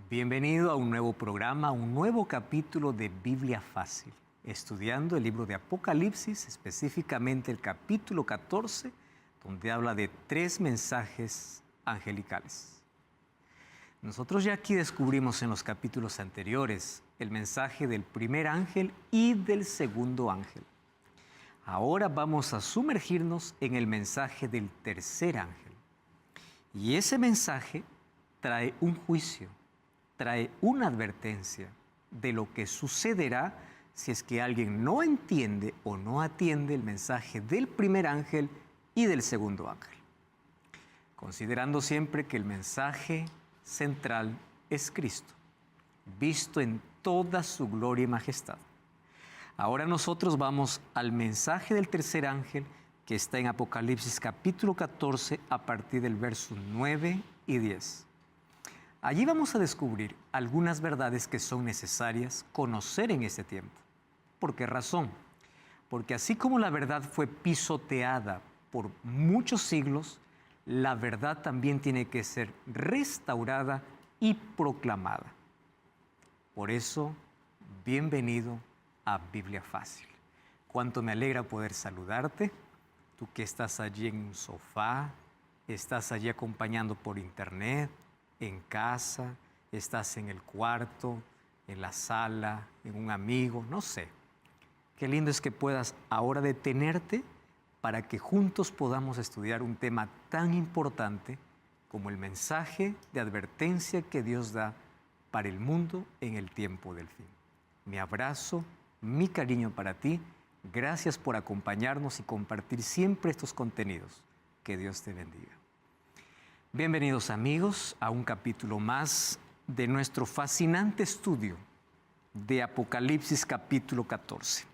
Bienvenido a un nuevo programa, un nuevo capítulo de Biblia Fácil, estudiando el libro de Apocalipsis, específicamente el capítulo 14, donde habla de 3 mensajes angelicales. Nosotros ya aquí descubrimos en los capítulos anteriores el mensaje del primer ángel y del segundo ángel. Ahora vamos a sumergirnos en el mensaje del tercer ángel. Y ese mensaje trae un juicio, trae una advertencia de lo que sucederá si es que alguien no entiende o no atiende el mensaje del primer ángel y del segundo ángel. Considerando siempre que el mensaje central es Cristo, visto en toda su gloria y majestad. Ahora nosotros vamos al mensaje del tercer ángel que está en Apocalipsis capítulo 14 a partir del verso 9 y 10. Allí vamos a descubrir algunas verdades que son necesarias conocer en este tiempo. ¿Por qué razón? Porque así como la verdad fue pisoteada por muchos siglos, la verdad también tiene que ser restaurada y proclamada. Por eso, bienvenido a Biblia Fácil. Cuánto me alegra poder saludarte, tú que estás allí en un sofá, estás allí acompañando por internet, en casa, estás en el cuarto, en la sala, en un amigo, no sé. Qué lindo es que puedas ahora detenerte para que juntos podamos estudiar un tema tan importante como el mensaje de advertencia que Dios da para el mundo en el tiempo del fin. Mi abrazo, mi cariño para ti. Gracias por acompañarnos y compartir siempre estos contenidos. Que Dios te bendiga. Bienvenidos amigos a un capítulo más de nuestro fascinante estudio de Apocalipsis capítulo 14.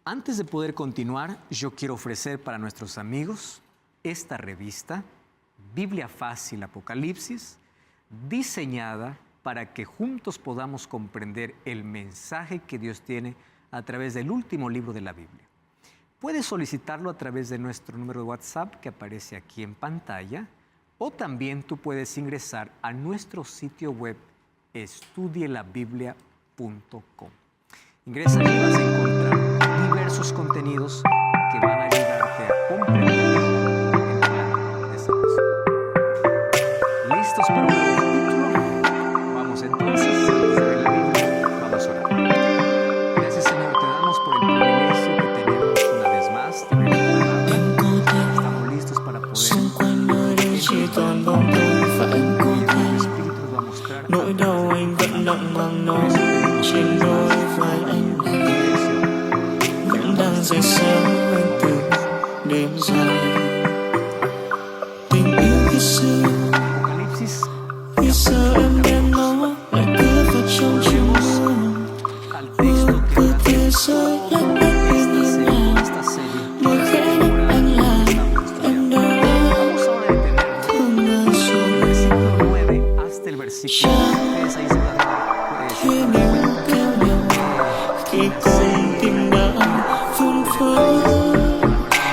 Antes de poder continuar, yo quiero ofrecer para nuestros amigos esta revista, Biblia Fácil Apocalipsis, diseñada para que juntos podamos comprender el mensaje que Dios tiene a través del último libro de la Biblia. Puedes solicitarlo a través de nuestro número de WhatsApp que aparece aquí en pantalla, o también tú puedes ingresar a nuestro sitio web estudielabiblia.com. Ingresa y vas a encontrar diversos contenidos que van a ayudarte a comprender el plan de salvación. ¿Listos para un nuevo capítulo? Vamos entonces, antes de ver la Biblia, vamos a orar. Gracias Señor, te damos por el privilegio que tenemos una vez más de ver tu palabra. Estamos listos para poder toàn bóng tối và anh có thấy nỗi đau anh vẫn nặng mang nó trên đôi vai anh vẫn đang dày xéo anh từ đêm dài tình yêu khi xưa em đem nó lại cướp vào trong chiều mưa cứ thế rơi lách cách bên như nào môi khẽ nhắc anh là em đâu. Khi con tim đã phun phới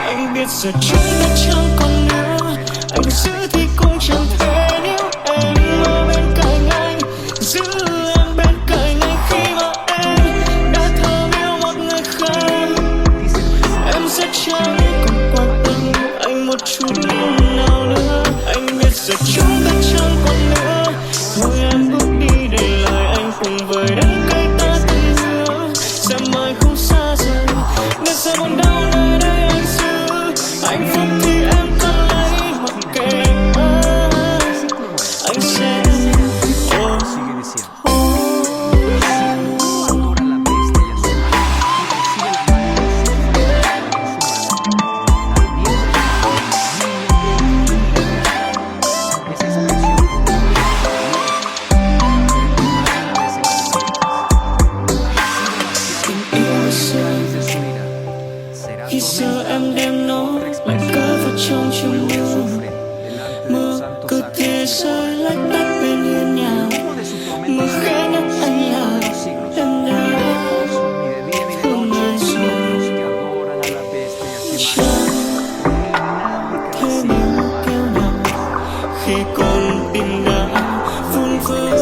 anh biết giờ trời đã chẳng còn nữa anh giữ thì cũng chẳng thể nếu em ở bên cạnh anh giữ em bên cạnh anh khi mà em đã thơm yêu một người khác em sẽ chẳng còn quan tâm anh một chút nào nữa anh biết giờ chúng ta chẳng còn nữa thôi em bước đi để lại anh cùng với đắng cay ta từng hứa sẽ mãi không xa rời nên sẽ buồn đau nơi đây anh giữ hạnh phúc thì em cần lấy mặc kệ anh sẽ khi giờ em đem nó lại cất vào trong chiều mưa cứ thế rơi lách tách bên hiên nhà mưa khẽ nhắc anh là em đã thương anh rồi chẳng thế nhưng kêu nào khi con tim đã phun phới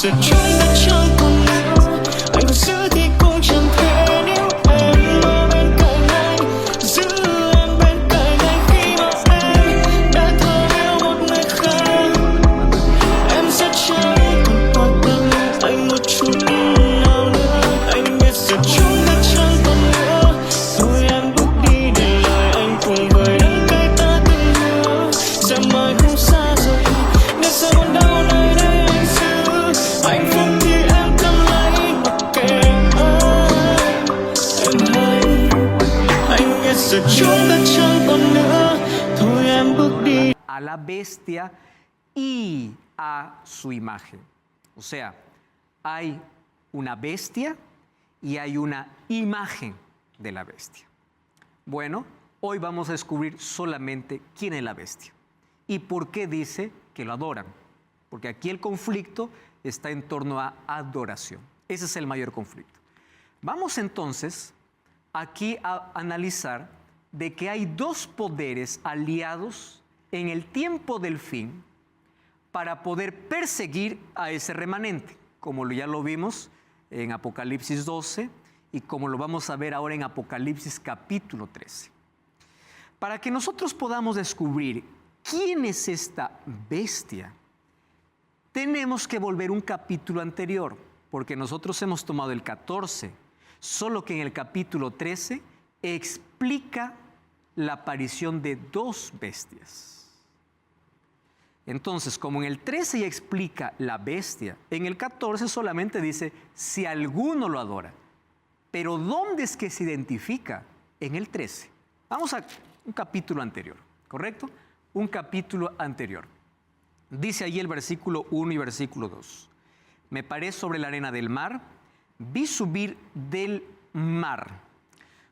sợ chúng ta chẳng còn nữa. Anh còn giữ thì cũng chẳng thể nếu em ở bên cạnh anh, giữ em bên cạnh anh khi mà em đã thờ yêu một người khác. Em sẽ chẳng còn quan tâm anh một chút nào nữa. Anh biết giờ chúng ta chẳng còn nữa. Thôi em bước đi để lại anh cùng với đắng cay ta từng hứa. Sẽ mãi không xa rời, nếu sẽ còn đau nơi đây anh giữ. Hạnh phúc thì em cầm lấy mặc kệ anh. Em hãy, anh biết giờ chúng ta chẳng còn nữa. Thôi em bước đi. A la bestia y a su imagen. O sea, hay una bestia y hay una imagen de la bestia. Bueno, hoy vamos a descubrir solamente quién es la bestia y por qué dice que lo adoran. Porque aquí el conflicto está en torno a adoración. Ese es el mayor conflicto. Vamos entonces aquí a analizar de que hay dos poderes aliados en el tiempo del fin para poder perseguir a ese remanente, como ya lo vimos en Apocalipsis 12 y como lo vamos a ver ahora en Apocalipsis capítulo 13. Para que nosotros podamos descubrir quién es esta bestia, tenemos que volver un capítulo anterior, porque nosotros hemos tomado el 14, solo que en el capítulo 13 explica la aparición de dos bestias. Entonces, como en el 13 ya explica la bestia, en el 14 solamente dice si alguno lo adora. Pero ¿dónde es que se identifica? En el 13. Vamos a un capítulo anterior, ¿correcto? Un capítulo anterior. Dice allí el versículo 1 y versículo 2. Me paré sobre la arena del mar, vi subir del mar.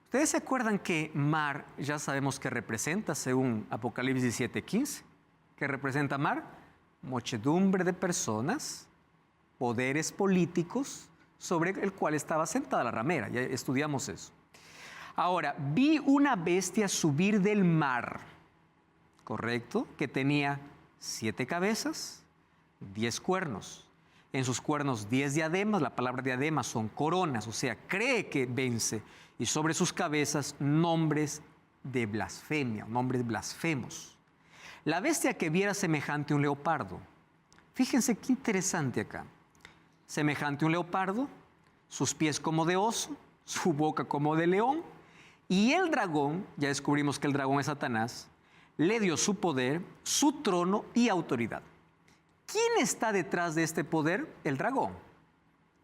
¿Ustedes se acuerdan que mar ya sabemos que representa, según Apocalipsis 7:15? ¿Qué representa mar? Muchedumbre de personas, poderes políticos sobre el cual estaba sentada la ramera. Ya estudiamos eso. Ahora, vi una bestia subir del mar, ¿correcto? Que tenía 7 cabezas, 10 cuernos. En sus cuernos 10 diademas, la palabra diademas son coronas, o sea, cree que vence. Y sobre sus cabezas nombres de blasfemia, nombres blasfemos. La bestia que viera semejante a un leopardo. Fíjense qué interesante acá. Semejante a un leopardo, sus pies como de oso, su boca como de león. Y el dragón, ya descubrimos que el dragón es Satanás, le dio su poder, su trono y autoridad. ¿Quién está detrás de este poder? El dragón.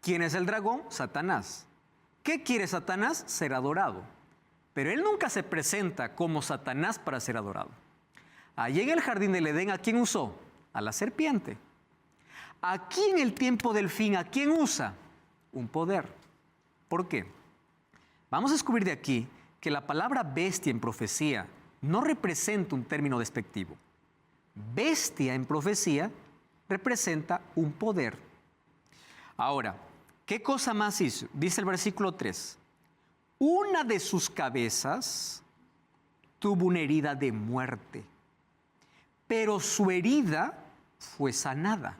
¿Quién es el dragón? Satanás. ¿Qué quiere Satanás? Ser adorado. Pero él nunca se presenta como Satanás para ser adorado. Allí en el jardín del Edén, ¿a quién usó? A la serpiente. Aquí en el tiempo del fin, ¿a quién usa? Un poder. ¿Por qué? Vamos a descubrir de aquí que la palabra bestia en profecía no representa un término despectivo. Bestia en profecía representa un poder. Ahora, ¿qué cosa más hizo? Dice el versículo 3. Una de sus cabezas tuvo una herida de muerte, pero su herida fue sanada.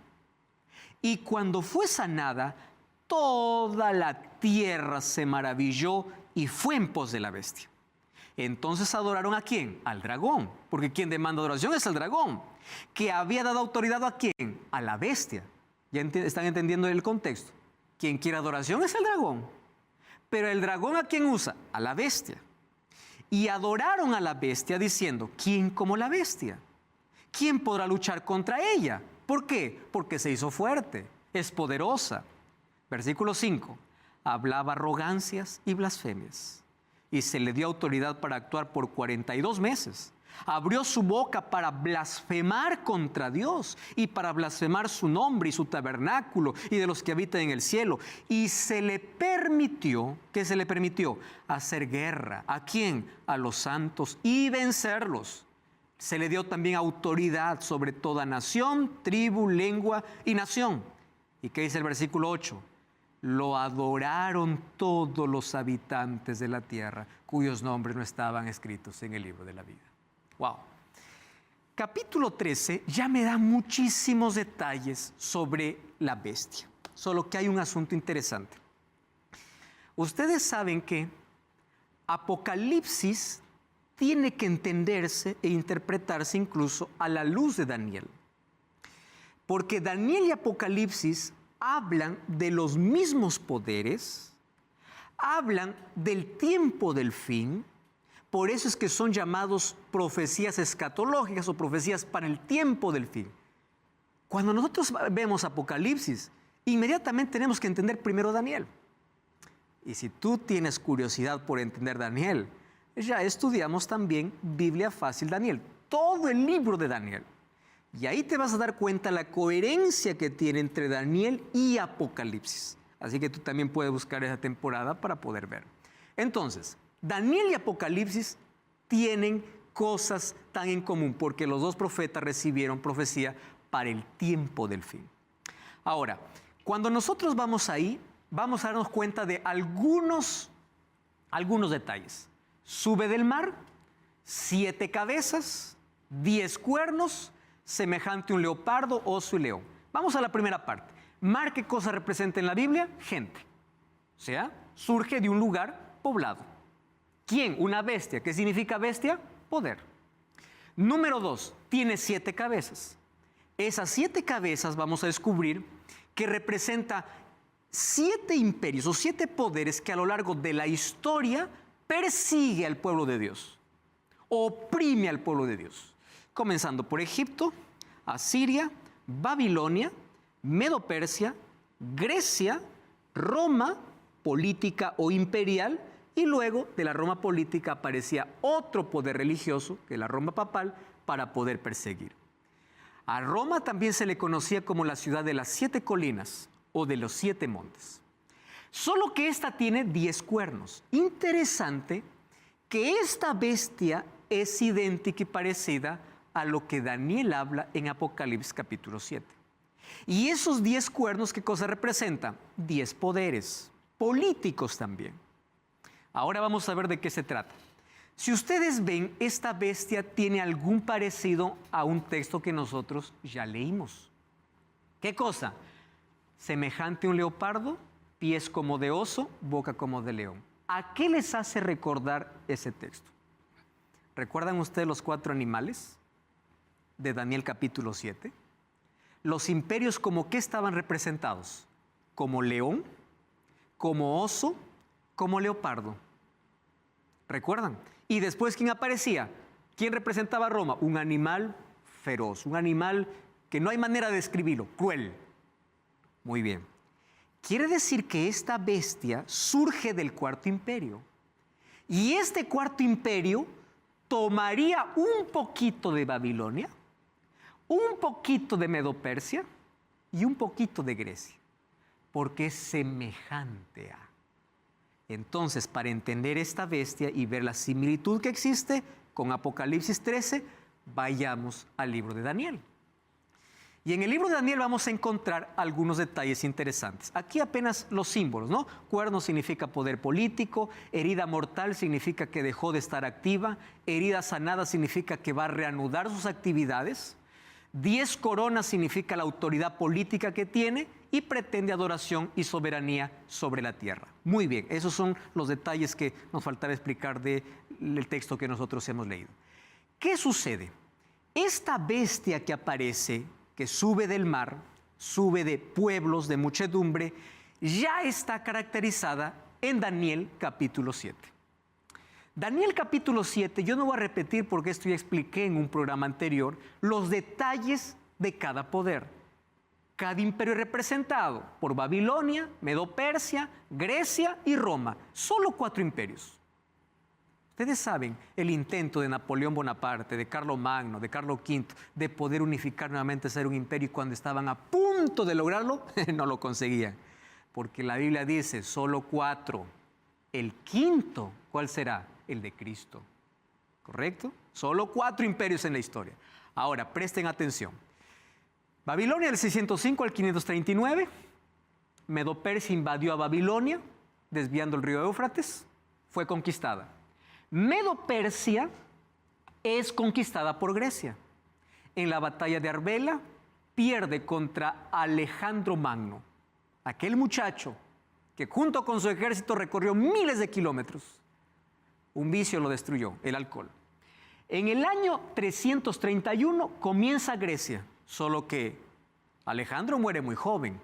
Y cuando fue sanada, toda la tierra se maravilló y fue en pos de la bestia. Entonces adoraron ¿a quién? Al dragón, porque quien demanda adoración es el dragón, que había dado autoridad ¿a quién? A la bestia. ¿Ya están entendiendo el contexto? Quien quiere adoración es el dragón, pero el dragón ¿a quién usa? A la bestia. Y adoraron a la bestia diciendo, ¿quién como la bestia? ¿Quién podrá luchar contra ella? ¿Por qué? Porque se hizo fuerte, es poderosa. Versículo 5. Hablaba arrogancias y blasfemias, y se le dio autoridad para actuar por 42 meses. Abrió su boca para blasfemar contra Dios y para blasfemar su nombre y su tabernáculo y de los que habitan en el cielo. Y se le permitió, ¿qué se le permitió? Hacer guerra. ¿A quién? A los santos y vencerlos. Se le dio también autoridad sobre toda nación, tribu, lengua y nación. ¿Y qué dice el versículo 8? Lo adoraron todos los habitantes de la tierra, cuyos nombres no estaban escritos en el libro de la vida. Wow. Capítulo 13 ya me da muchísimos detalles sobre la bestia. solo que hay un asunto interesante. Ustedes saben que Apocalipsis tiene que entenderse e interpretarse incluso a la luz de Daniel. Porque Daniel y Apocalipsis hablan de los mismos poderes, hablan del tiempo del fin, por eso es que son llamados profecías escatológicas o profecías para el tiempo del fin. Cuando nosotros vemos Apocalipsis, inmediatamente tenemos que entender primero Daniel. Y si tú tienes curiosidad por entender Daniel, ya estudiamos también Biblia Fácil Daniel, todo el libro de Daniel. Y ahí te vas a dar cuenta la coherencia que tiene entre Daniel y Apocalipsis. Así que tú también puedes buscar esa temporada para poder ver. Entonces, Daniel y Apocalipsis tienen cosas tan en común porque los dos profetas recibieron profecía para el tiempo del fin. Ahora, cuando nosotros vamos ahí, vamos a darnos cuenta de algunos detalles. Sube del mar, 7 cabezas, 10 cuernos, semejante a un leopardo, oso y león. Vamos a la primera parte. Mar, ¿qué cosa representa en la Biblia? Gente. O sea, surge de un lugar poblado. ¿Quién? Una bestia. ¿Qué significa bestia? Poder. Número 2, tiene 7 cabezas. Esas 7 cabezas vamos a descubrir que representa 7 imperios o 7 poderes que a lo largo de la historia persigue al pueblo de Dios, oprime al pueblo de Dios, comenzando por Egipto, Asiria, Babilonia, Medo-Persia, Grecia, Roma, política o imperial, y luego de la Roma política aparecía otro poder religioso, que es la Roma papal, para poder perseguir. A Roma también se le conocía como la ciudad de las 7 colinas o de los 7 montes. Solo que esta tiene 10 cuernos. Interesante que esta bestia es idéntica y parecida a lo que Daniel habla en Apocalipsis capítulo 7. Y esos 10 cuernos, ¿qué cosa representan? 10 poderes, políticos también. Ahora vamos a ver de qué se trata. Si ustedes ven, esta bestia tiene algún parecido a un texto que nosotros ya leímos. ¿Qué cosa? Semejante a un leopardo, pies como de oso, boca como de león. ¿A qué les hace recordar ese texto? ¿Recuerdan ustedes los 4 animales de Daniel capítulo 7? Los imperios, ¿como qué estaban representados? Como león, como oso, como leopardo. ¿Recuerdan? Y después, ¿quién aparecía? ¿Quién representaba a Roma? Un animal feroz, un animal que no hay manera de describirlo, cruel. Muy bien. Quiere decir que esta bestia surge del 4º imperio. Y este 4º imperio tomaría un poquito de Babilonia, un poquito de Medo-Persia y un poquito de Grecia, porque es semejante a. Entonces, para entender esta bestia y ver la similitud que existe con Apocalipsis 13, vayamos al libro de Daniel. Y en el libro de Daniel vamos a encontrar algunos detalles interesantes. Aquí apenas los símbolos, ¿no? Cuerno significa poder político, herida mortal significa que dejó de estar activa, herida sanada significa que va a reanudar sus actividades, 10 coronas significa la autoridad política que tiene y pretende adoración y soberanía sobre la tierra. Muy bien, esos son los detalles que nos faltaba explicar del texto que nosotros hemos leído. ¿Qué sucede? Esta bestia que aparece, que sube del mar, sube de pueblos, de muchedumbre, ya está caracterizada en Daniel capítulo 7. Daniel capítulo 7, yo no voy a repetir porque esto ya expliqué en un programa anterior, los detalles de cada poder. Cada imperio representado por Babilonia, Medo-Persia, Grecia y Roma. Solo 4 imperios. Ustedes saben el intento de Napoleón Bonaparte, de Carlomagno, de Carlos V, de poder unificar nuevamente, ser un imperio, y cuando estaban a punto de lograrlo, no lo conseguían. Porque la Biblia dice, solo 4. El 5º, ¿cuál será? El de Cristo. ¿Correcto? Solo 4 imperios en la historia. Ahora, presten atención. Babilonia del 605 al 539. Medo-Persia invadió a Babilonia, desviando el río Éufrates. Fue conquistada. Medo-Persia es conquistada por Grecia. En la batalla de Arbela pierde contra Alejandro Magno. aquel muchacho que junto con su ejército recorrió miles de kilómetros, un vicio lo destruyó, el alcohol. En el año 331 comienza Grecia, solo que Alejandro muere muy joven.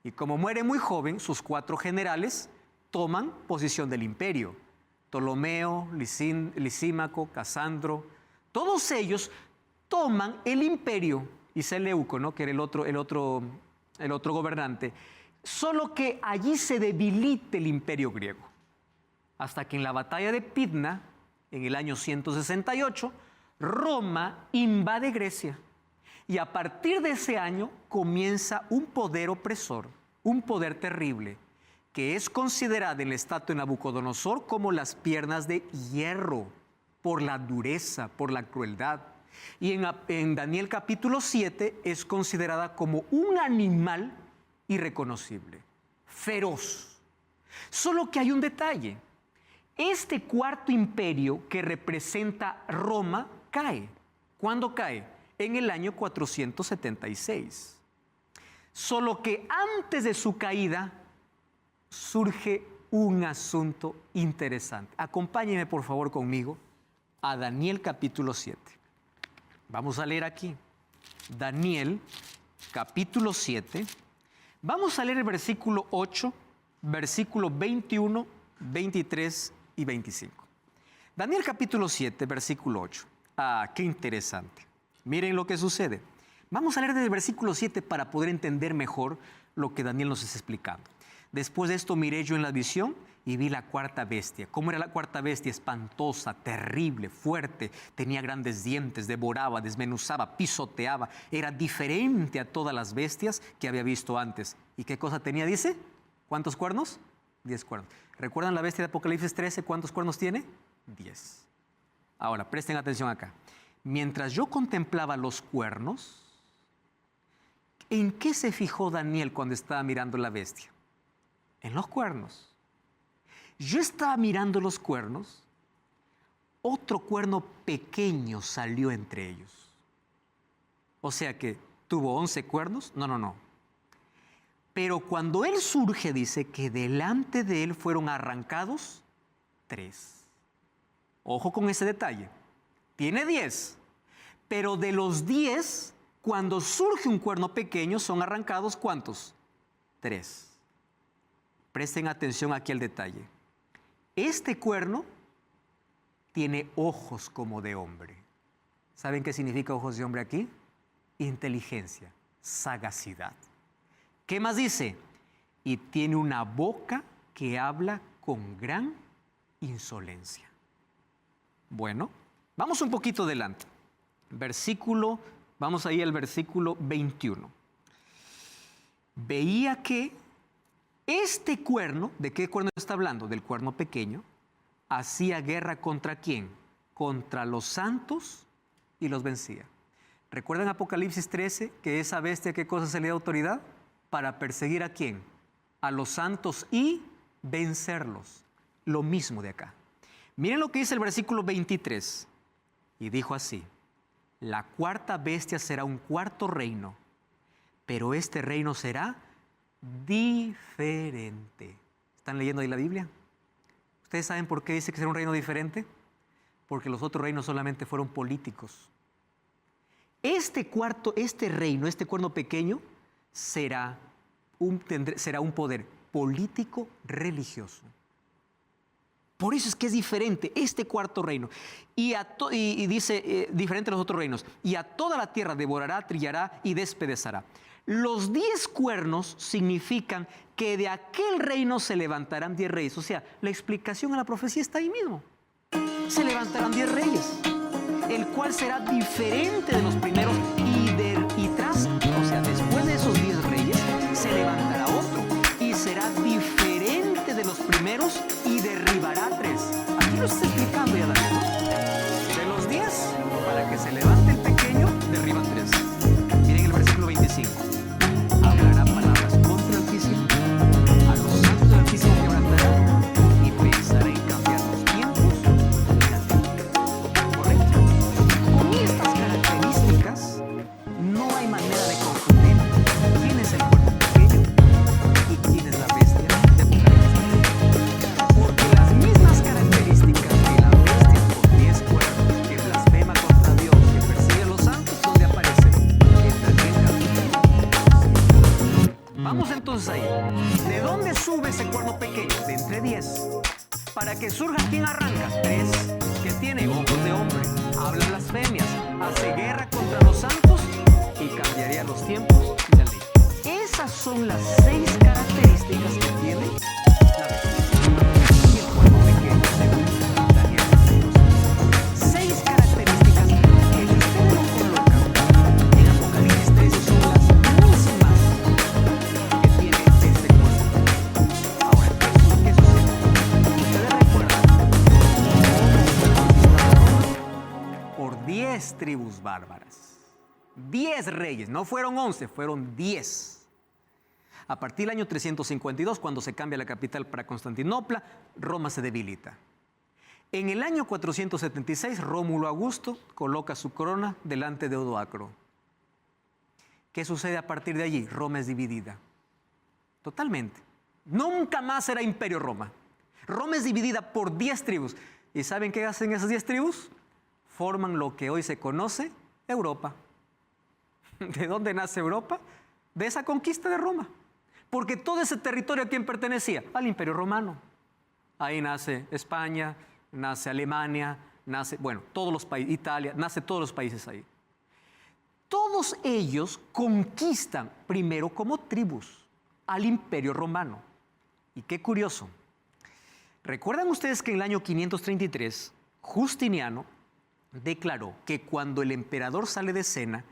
Y como muere muy joven, sus 4 generales toman posesión del imperio. Ptolomeo, Lisímaco, Casandro, todos ellos toman el imperio, y Seleuco, ¿no?, que era el otro gobernante, solo que allí se debilita el imperio griego. Hasta que en la batalla de Pydna, en el año 168, Roma invade Grecia. Y a partir de ese año comienza un poder opresor, un poder terrible, que es considerado en la estatua de Nabucodonosor como las piernas de hierro, por la dureza, por la crueldad. Y en Daniel capítulo 7 es considerada como un animal irreconocible, feroz. Solo que hay un detalle. Este cuarto imperio que representa Roma cae. ¿Cuándo cae? En el año 476. Solo que antes de su caída surge un asunto interesante. Acompáñenme por favor conmigo a Daniel capítulo 7. Vamos a leer aquí. Daniel capítulo 7. Vamos a leer el versículo 8, versículo 21, 23 y 25. Daniel capítulo 7, versículo 8. Ah, qué interesante. Miren lo que sucede. Vamos a leer desde el versículo 7 para poder entender mejor lo que Daniel nos está explicando. Después de esto miré yo en la visión y vi la cuarta bestia. ¿Cómo era la cuarta bestia? Espantosa, terrible, fuerte. Tenía grandes dientes, devoraba, desmenuzaba, pisoteaba. Era diferente a todas las bestias que había visto antes. ¿Y qué cosa tenía, dice? ¿Cuántos cuernos? 10 cuernos. ¿Recuerdan la bestia de Apocalipsis 13? ¿Cuántos cuernos tiene? 10. Ahora, presten atención acá. Mientras yo contemplaba los cuernos, ¿en qué se fijó Daniel cuando estaba mirando la bestia? En los cuernos. Yo estaba mirando los cuernos, otro cuerno pequeño salió entre ellos. O sea que tuvo 11 cuernos. No. Pero cuando él surge, dice que delante de él fueron arrancados 3. Ojo con ese detalle. Tiene 10, pero de los 10, cuando surge un cuerno pequeño, son arrancados ¿cuántos? 3. Presten atención aquí al detalle. Este cuerno tiene ojos como de hombre. ¿Saben qué significa ojos de hombre aquí? Inteligencia, sagacidad. ¿Qué más dice? Y tiene una boca que habla con gran insolencia. Bueno, vamos un poquito adelante. Vamos ahí al versículo 21. Veía que este cuerno, ¿de qué cuerno está hablando? Del cuerno pequeño. Hacía guerra ¿contra quién? Contra los santos y los vencía. ¿Recuerdan Apocalipsis 13 que esa bestia qué cosa se le da autoridad? Para perseguir ¿a quién? A los santos y vencerlos. Lo mismo de acá. Miren lo que dice el versículo 23. Y dijo así: la cuarta bestia será un cuarto reino, pero este reino será diferente. ¿Están leyendo ahí la Biblia? ¿Ustedes saben por qué dice que será un reino diferente? Porque los otros reinos solamente fueron políticos. Este reino, este cuerno pequeño, será un poder político religioso. Por eso es que es diferente este cuarto reino. Y dice, diferente a los otros reinos. Y a toda la tierra devorará, trillará y despedazará. Los 10 cuernos significan que de aquel reino se levantarán 10 reyes. O sea, la explicación a la profecía está ahí mismo. Se levantarán 10 reyes, el cual será diferente de los primeros y tras, o sea, después de esos 10 reyes, se levantará otro y será diferente de los primeros y derribará 3. Aquí lo está explicando ya Daniel, ¿no? De los 10, para que se levante el pequeño, derriban 3. Miren el versículo 25. Hablará palabras contra el Altísimo, a los santos del Altísimo quebrantará y pensará en cambiar los tiempos y la técnica. ¿Correcto? Con estas características surja, ¿quién arranca? 3, que tiene ojos de hombre, habla blasfemias, hace guerra contra los santos y cambiaría los tiempos y la ley. Esas son las 6 características que tiene la bestia y el cuerpo pequeño según Daniel 6 características que si usted lo coloca en Apocalipsis 13 son las mismas que tiene este cuerpo. Ahora, ¿qué sucede? Ustedes recuerdan por 10 tribus bárbaras. 10 reyes, no fueron 11, fueron 10. A partir del año 352, cuando se cambia la capital para Constantinopla, Roma se debilita. En el año 476, Rómulo Augusto coloca su corona delante de Odoacro. ¿Qué sucede a partir de allí? Roma es dividida. Totalmente. Nunca más será Imperio Roma. Roma es dividida por 10 tribus. ¿Y saben qué hacen esas 10 tribus? Forman lo que hoy se conoce Europa. ¿De dónde nace Europa? De esa conquista de Roma. Porque todo ese territorio, ¿a quién pertenecía? Al Imperio Romano. Ahí nace España, nace Alemania, nace, bueno, todos los países, Italia, nace todos los países ahí. Todos ellos conquistan primero como tribus al Imperio Romano. Y qué curioso. ¿Recuerdan ustedes que en el año 533, Justiniano declaró que cuando el emperador sale de escena,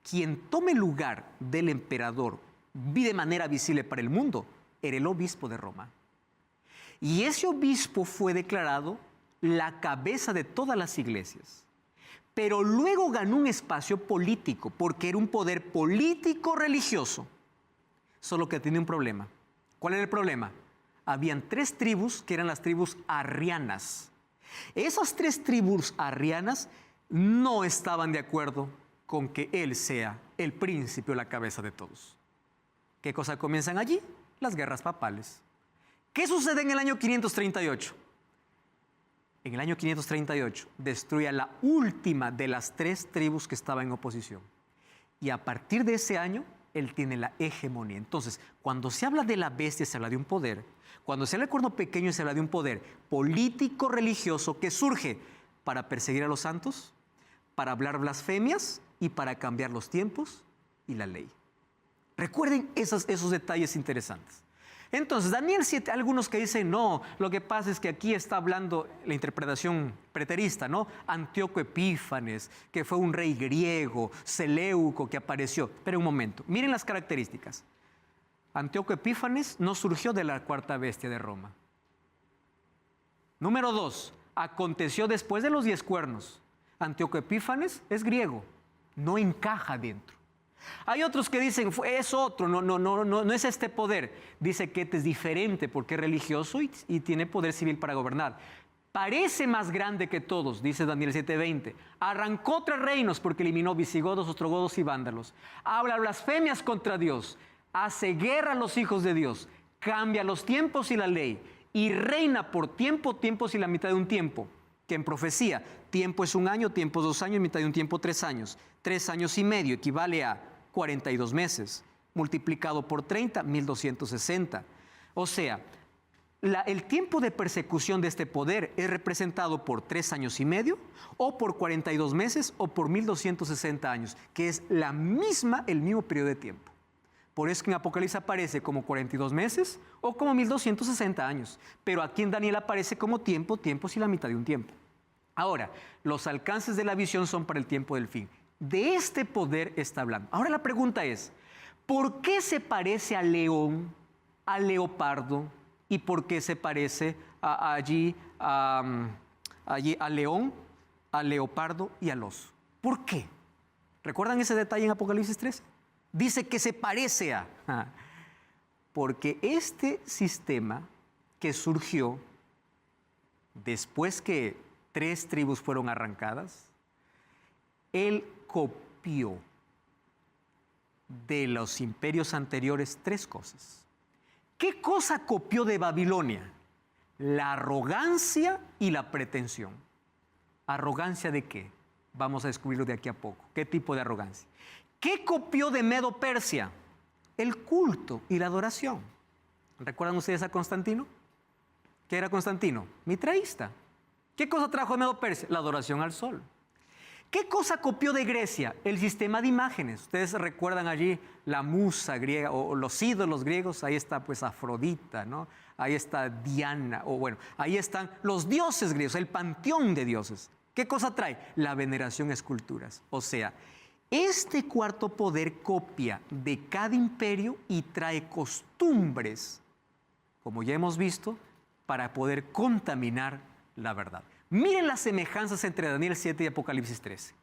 quien tome lugar del emperador de manera visible para el mundo era el obispo de Roma. Y ese obispo fue declarado la cabeza de todas las iglesias. Pero luego ganó un espacio político, porque era un poder político religioso. Solo que tenía un problema. ¿Cuál era el problema? Habían 3 tribus que eran las tribus arrianas. Esas 3 tribus arrianas no estaban de acuerdo con que él sea el príncipe o la cabeza de todos. ¿Qué cosa comienzan allí? Las guerras papales. ¿Qué sucede en el año 538? En el año 538 destruye a la última de las 3 tribus que estaba en oposición. Y a partir de ese año, él tiene la hegemonía. Entonces, cuando se habla de la bestia, se habla de un poder. Cuando se habla del cuerno pequeño, se habla de un poder político-religioso que surge para perseguir a los santos, para hablar blasfemias y para cambiar los tiempos y la ley. Recuerden esos detalles interesantes. Entonces, Daniel 7, algunos que dicen, no, lo que pasa es que aquí está hablando la interpretación preterista, ¿no? Antíoco Epífanes, que fue un rey griego, Seleuco, que apareció. Pero un momento, miren las características. Antíoco Epífanes no surgió de la 4ª bestia de Roma. Número 2, aconteció después de los 10 cuernos. Antíoco Epífanes es griego, no encaja dentro. Hay otros que dicen, es otro, no es este poder. Dice que es diferente porque es religioso y tiene poder civil para gobernar. Parece más grande que todos, dice Daniel 7:20. Arrancó 3 reinos porque eliminó visigodos, ostrogodos y vándalos. Habla blasfemias contra Dios, hace guerra a los hijos de Dios, cambia los tiempos y la ley, y reina por tiempo, tiempos y la mitad de un tiempo. Que en profecía, tiempo es 1 año, tiempo es 2 años, mitad de un tiempo 3 años. 3 años y medio equivale a 42 meses, multiplicado por 30, 1260. O sea, el tiempo de persecución de este poder es representado por 3 años y medio, o por 42 meses, o por 1260 años, que es el mismo periodo de tiempo. Por eso que en Apocalipsis aparece como 42 meses o como 1260 años. Pero aquí en Daniel aparece como tiempo, tiempos y la mitad de un tiempo. Ahora, los alcances de la visión son para el tiempo del fin. De este poder está hablando. Ahora la pregunta es, ¿por qué se parece al león, al leopardo? ¿Y por qué se parece allí al león, al leopardo y al oso? ¿Por qué? ¿Recuerdan ese detalle en Apocalipsis 13? Dice que se parece a... Porque este sistema que surgió después que 3 tribus fueron arrancadas, él copió de los imperios anteriores 3 cosas. ¿Qué cosa copió de Babilonia? La arrogancia y la pretensión. ¿Arrogancia de qué? Vamos a descubrirlo de aquí a poco. ¿Qué tipo de arrogancia? ¿Qué copió de Medo-Persia? El culto y la adoración. ¿Recuerdan ustedes a Constantino? ¿Qué era Constantino? Mitraísta. ¿Qué cosa trajo Medo Persia? La adoración al sol. ¿Qué cosa copió de Grecia? El sistema de imágenes. Ustedes recuerdan allí la musa griega o los ídolos griegos. Ahí está pues Afrodita, ¿no? Ahí está Diana, o bueno, ahí están los dioses griegos, el panteón de dioses. ¿Qué cosa trae? La veneración a esculturas. O sea, este cuarto poder copia de cada imperio y trae costumbres, como ya hemos visto, para poder contaminar la verdad. Miren las semejanzas entre Daniel 7 y Apocalipsis 13.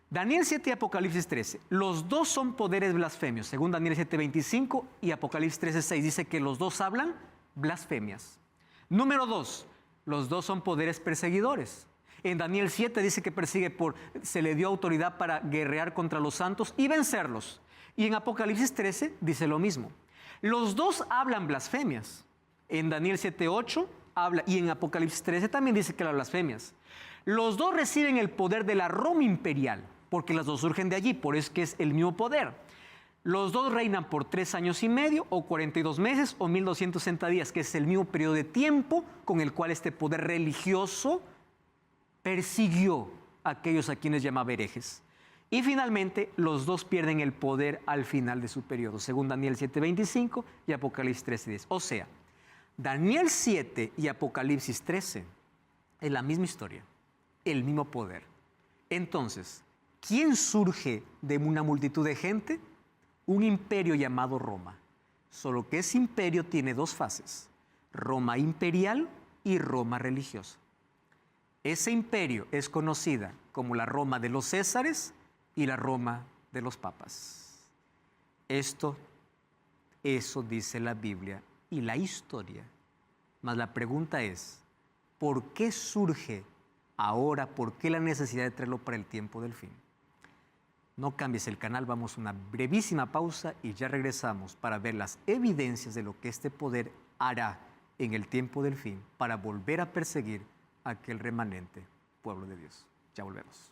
Daniel 7 y Apocalipsis 13, los dos son poderes blasfemios. Según Daniel 7:25 y Apocalipsis 13:6 dice que los dos hablan blasfemias. Número 2, los dos son poderes perseguidores. En Daniel 7 dice que se le dio autoridad para guerrear contra los santos y vencerlos. Y en Apocalipsis 13 dice lo mismo. Los dos hablan blasfemias. En Daniel 7:8 habla, y en Apocalipsis 13 también dice que las blasfemias. Los dos reciben el poder de la Roma imperial, porque las dos surgen de allí, por eso es que es el mismo poder. Los dos reinan por 3 años y medio, o 42 meses, o 1260 días, que es el mismo periodo de tiempo con el cual este poder religioso persiguió a aquellos a quienes llamaba herejes. Y finalmente, los dos pierden el poder al final de su periodo, según Daniel 7:25 y Apocalipsis 13:10. O sea, Daniel 7 y Apocalipsis 13 es la misma historia, el mismo poder. Entonces, ¿quién surge de una multitud de gente? Un imperio llamado Roma. Solo que ese imperio tiene 2 fases, Roma imperial y Roma religiosa. Ese imperio es conocida como la Roma de los Césares y la Roma de los papas. Eso dice la Biblia y la historia. Mas la pregunta es, ¿por qué surge ahora? ¿Por qué la necesidad de traerlo para el tiempo del fin? No cambies el canal, vamos a una brevísima pausa y ya regresamos para ver las evidencias de lo que este poder hará en el tiempo del fin para volver a perseguir a aquel remanente pueblo de Dios. Ya volvemos.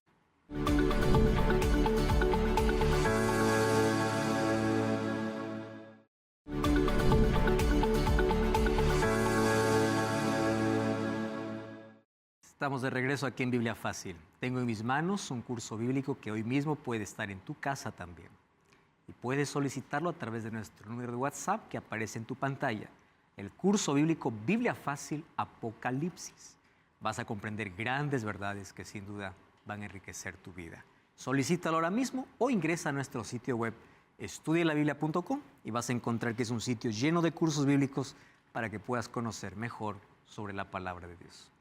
Estamos de regreso aquí en Biblia Fácil. Tengo en mis manos un curso bíblico que hoy mismo puede estar en tu casa también. Y puedes solicitarlo a través de nuestro número de WhatsApp que aparece en tu pantalla. El curso bíblico Biblia Fácil Apocalipsis. Vas a comprender grandes verdades que sin duda van a enriquecer tu vida. Solicítalo ahora mismo o ingresa a nuestro sitio web estudialabiblia.com y vas a encontrar que es un sitio lleno de cursos bíblicos para que puedas conocer mejor sobre la palabra de Dios.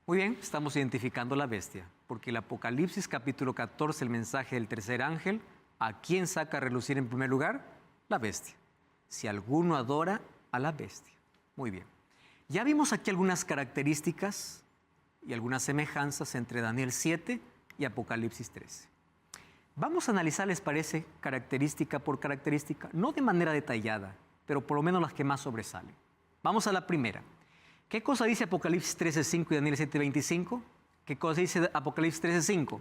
Muy bien, estamos identificando la bestia, porque el Apocalipsis capítulo 14, el mensaje del tercer ángel, ¿a quién saca a relucir en primer lugar? La bestia. Si alguno adora a la bestia. Muy bien. Ya vimos aquí algunas características y algunas semejanzas entre Daniel 7 y Apocalipsis 13. Vamos a analizar, ¿les parece? Característica por característica, no de manera detallada, pero por lo menos las que más sobresalen. Vamos a la primera. ¿Qué cosa dice Apocalipsis 13:5 y Daniel 7:25? ¿Qué cosa dice Apocalipsis 13:5?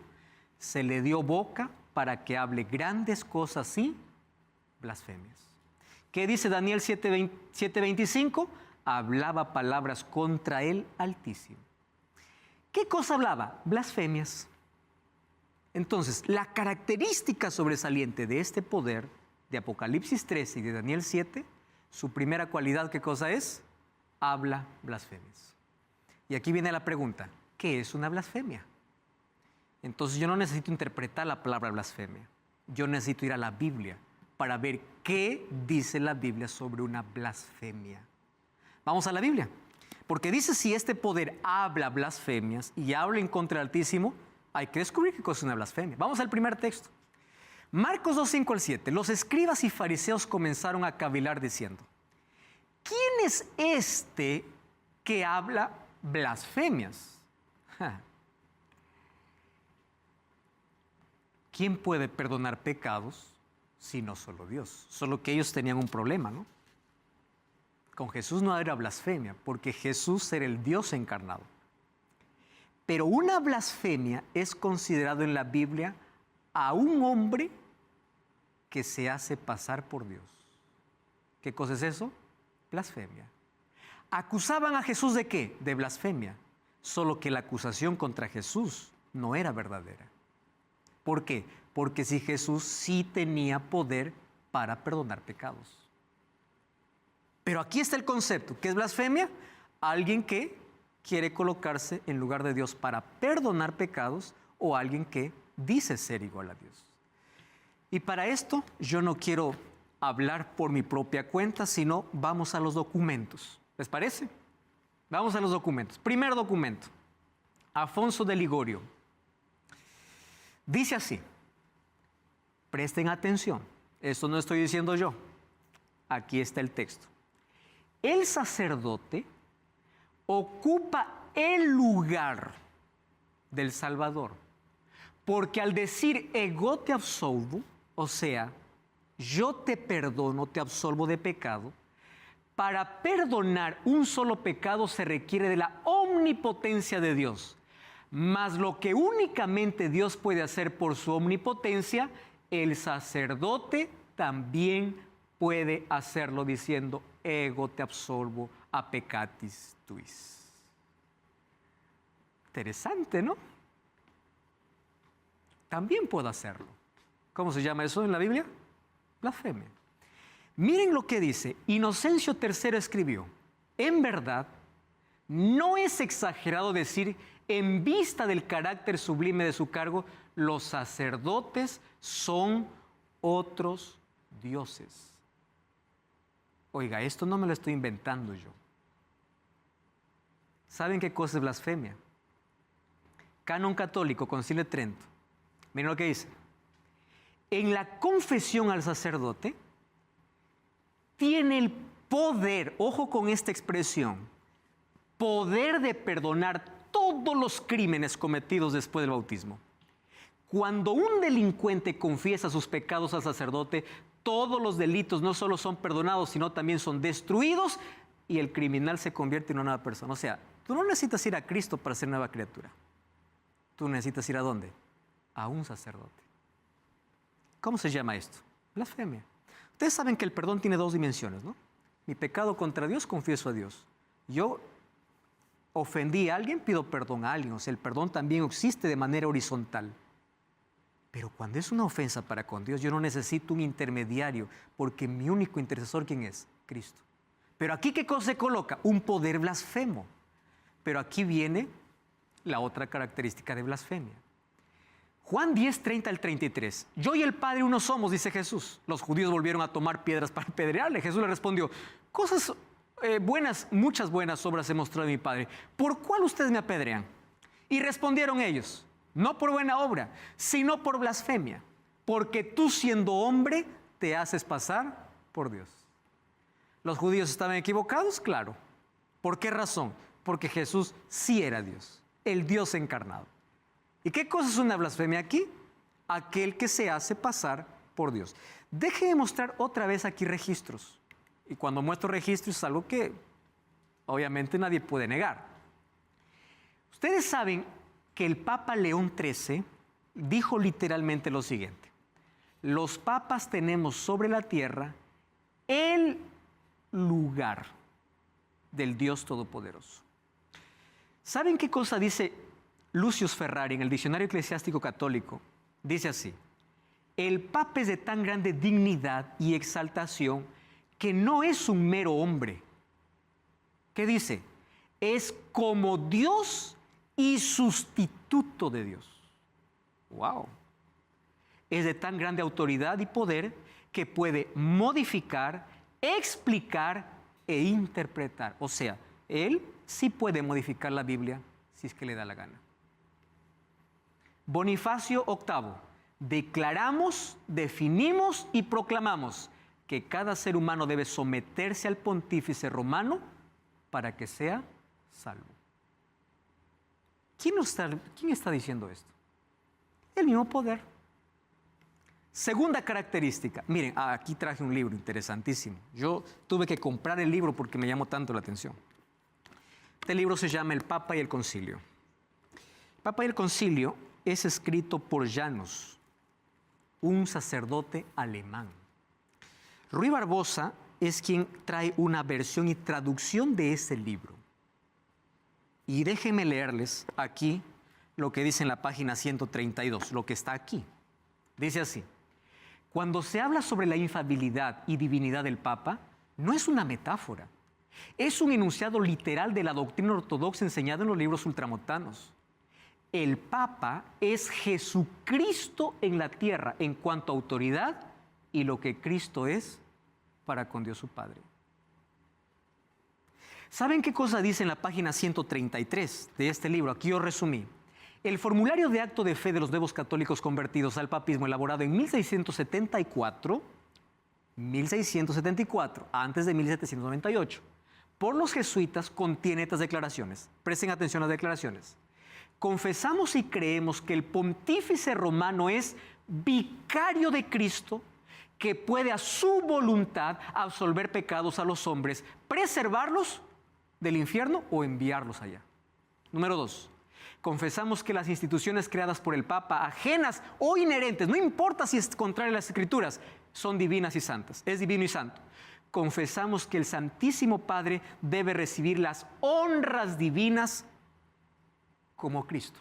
Se le dio boca para que hable grandes cosas y blasfemias. ¿Qué dice Daniel 7:25? Hablaba palabras contra el Altísimo. ¿Qué cosa hablaba? Blasfemias. Entonces, la característica sobresaliente de este poder de Apocalipsis 13 y de Daniel 7, su primera cualidad, ¿qué cosa es? Habla blasfemias. Y aquí viene la pregunta, ¿qué es una blasfemia? Entonces yo no necesito interpretar la palabra blasfemia. Yo necesito ir a la Biblia para ver qué dice la Biblia sobre una blasfemia. Vamos a la Biblia. Porque dice, si este poder habla blasfemias y habla en contra del Altísimo, hay que descubrir qué cosa es una blasfemia. Vamos al primer texto. Marcos 2:5-7. Los escribas y fariseos comenzaron a cavilar diciendo, ¿quién es este que habla blasfemias? ¿Quién puede perdonar pecados sino solo Dios? Solo que ellos tenían un problema, ¿no? Con Jesús no era blasfemia, porque Jesús era el Dios encarnado. Pero una blasfemia es considerado en la Biblia a un hombre que se hace pasar por Dios. ¿Qué cosa es eso? Blasfemia. Acusaban a Jesús ¿de qué? De blasfemia. Solo que la acusación contra Jesús no era verdadera. ¿Por qué? Porque si Jesús sí tenía poder para perdonar pecados. Pero aquí está el concepto. ¿Qué es blasfemia? Alguien que quiere colocarse en lugar de Dios para perdonar pecados o alguien que dice ser igual a Dios. Y para esto yo no quiero hablar por mi propia cuenta, sino vamos a los documentos. ¿Les parece? Vamos a los documentos. Primer documento. Afonso de Ligorio. Dice así. Presten atención. Esto no estoy diciendo yo. Aquí está el texto. El sacerdote ocupa el lugar del Salvador. Porque al decir ego te absolvo, o sea, yo te perdono, te absolvo de pecado, para perdonar un solo pecado se requiere de la omnipotencia de Dios. Mas lo que únicamente Dios puede hacer por su omnipotencia, el sacerdote también puede hacerlo diciendo ego te absolvo a peccatis tuis. Interesante, ¿no? También puedo hacerlo. ¿Cómo se llama eso en la Biblia? Blasfemia. Miren lo que dice. Inocencio III escribió, en verdad, no es exagerado decir, en vista del carácter sublime de su cargo, los sacerdotes son otros dioses. Oiga, esto no me lo estoy inventando yo. ¿Saben qué cosa es blasfemia? Canon católico, Concilio de Trento. Miren lo que dice. En la confesión al sacerdote, tiene el poder, ojo con esta expresión, poder de perdonar todos los crímenes cometidos después del bautismo. Cuando un delincuente confiesa sus pecados al sacerdote, todos los delitos no solo son perdonados, sino también son destruidos y el criminal se convierte en una nueva persona. O sea, tú no necesitas ir a Cristo para ser nueva criatura. Tú necesitas ir ¿a dónde? A un sacerdote. ¿Cómo se llama esto? Blasfemia. Ustedes saben que el perdón tiene dos dimensiones, ¿no? Mi pecado contra Dios, confieso a Dios. Yo ofendí a alguien, pido perdón a alguien. O sea, el perdón también existe de manera horizontal. Pero cuando es una ofensa para con Dios, yo no necesito un intermediario, porque mi único intercesor, ¿quién es? Cristo. Pero aquí, ¿qué cosa se coloca? Un poder blasfemo. Pero aquí viene la otra característica de blasfemia. Juan 10, 30 al 33. Yo y el Padre uno somos, dice Jesús. Los judíos volvieron a tomar piedras para apedrearle. Jesús le respondió, cosas buenas, muchas buenas obras he mostrado a mi Padre. ¿Por cuál ustedes me apedrean? Y respondieron ellos, no por buena obra, sino por blasfemia. Porque tú siendo hombre, te haces pasar por Dios. ¿Los judíos estaban equivocados? Claro. ¿Por qué razón? Porque Jesús sí era Dios, el Dios encarnado. ¿Y qué cosa es una blasfemia aquí? Aquel que se hace pasar por Dios. Déjenme mostrar otra vez aquí registros. Y cuando muestro registros es algo que obviamente nadie puede negar. Ustedes saben que el Papa León XIII dijo literalmente lo siguiente. Los papas tenemos sobre la tierra el lugar del Dios Todopoderoso. ¿Saben qué cosa dice Lucius Ferrari en el Diccionario Eclesiástico Católico? Dice así, el Papa es de tan grande dignidad y exaltación que no es un mero hombre. ¿Qué dice? Es como Dios y sustituto de Dios. ¡Wow! Es de tan grande autoridad y poder que puede modificar, explicar e interpretar. O sea, él sí puede modificar la Biblia si es que le da la gana. Bonifacio VIII, declaramos, definimos y proclamamos que cada ser humano debe someterse al pontífice romano para que sea salvo. ¿Quién está diciendo esto? El mismo poder. Segunda característica. Miren, aquí traje un libro interesantísimo. Yo tuve que comprar el libro porque me llamó tanto la atención. Este libro se llama El Papa y el Concilio. El Papa y el Concilio es escrito por Janus, un sacerdote alemán. Ruy Barbosa es quien trae una versión y traducción de este libro. Y déjenme leerles aquí lo que dice en la página 132, lo que está aquí. Dice así: cuando se habla sobre la infalibilidad y divinidad del Papa, no es una metáfora. Es un enunciado literal de la doctrina ortodoxa enseñada en los libros ultramontanos. El Papa es Jesucristo en la tierra en cuanto a autoridad y lo que Cristo es para con Dios su Padre. ¿Saben qué cosa dice en la página 133 de este libro? Aquí yo resumí. El formulario de acto de fe de los nuevos católicos convertidos al papismo, elaborado en 1674, antes de 1798, por los jesuitas, contiene estas declaraciones. Presten atención a las declaraciones. Confesamos y creemos que el pontífice romano es vicario de Cristo, que puede a su voluntad absolver pecados a los hombres, preservarlos del infierno o enviarlos allá. Número 2. Confesamos que las instituciones creadas por el Papa, ajenas o inherentes, no importa si es contrario a las Escrituras, son divinas y santas. Es divino y santo. Confesamos que el Santísimo Padre debe recibir las honras divinas como Cristo.